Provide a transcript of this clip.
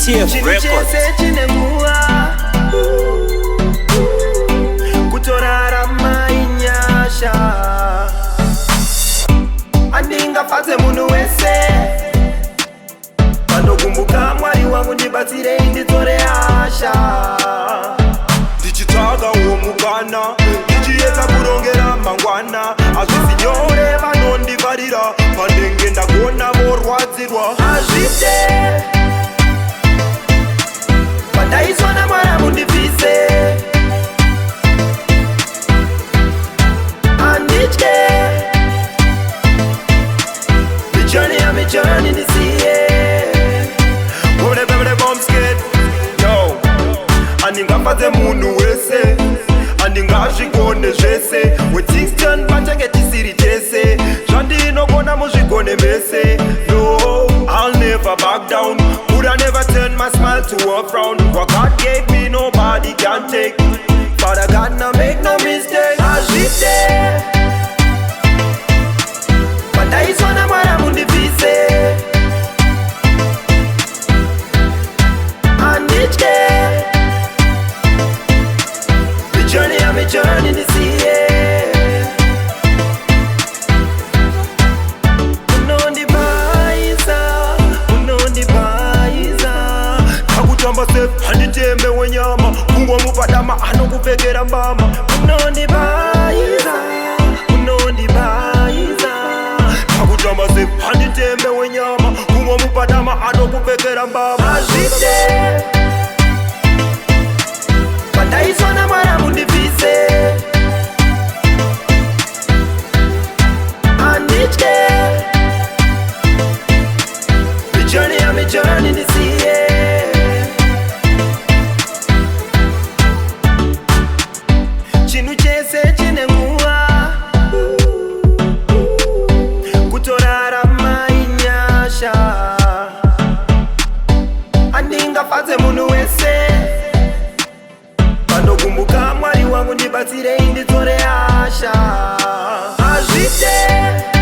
TF Records. Kutorarama inyasha andingafadze munhu wese panokumbuka mwari wangu ndibatsirei nditore hasha ndichitsvaga uwo mukana ndichiedza kurongera mangwana hazvisi nyore vanondivarira pandenge ndagona vorwadzirwa hazvite pandaiswa namwara mundibvise anditye michani ndisiye bomsket no andingafadze munhu wese andingazvigone zvese we16 patenge tisiri tese zvandinogona muzvigone mese no I'll never back down could I never turn my smile to a frown what God gave me nobody can take Father God now make no mistake azvite pandaiswa namwara mundibvise anditye michani ndisiye unondibaisa takutamba se handitembe wenyama kungwa mupadama anokupfekera mbama unondibaisa takutamba se handitembe wenyama kungwa mupadama anokupfekera mbama azvite pandaiswa namwara mundibvise anditye michani ndisiye chinhu chese chine nguva kutorarama inyasha andingafadze munhu wese panokumbuka mwari wangu ndibatsirei nditore hasha azvite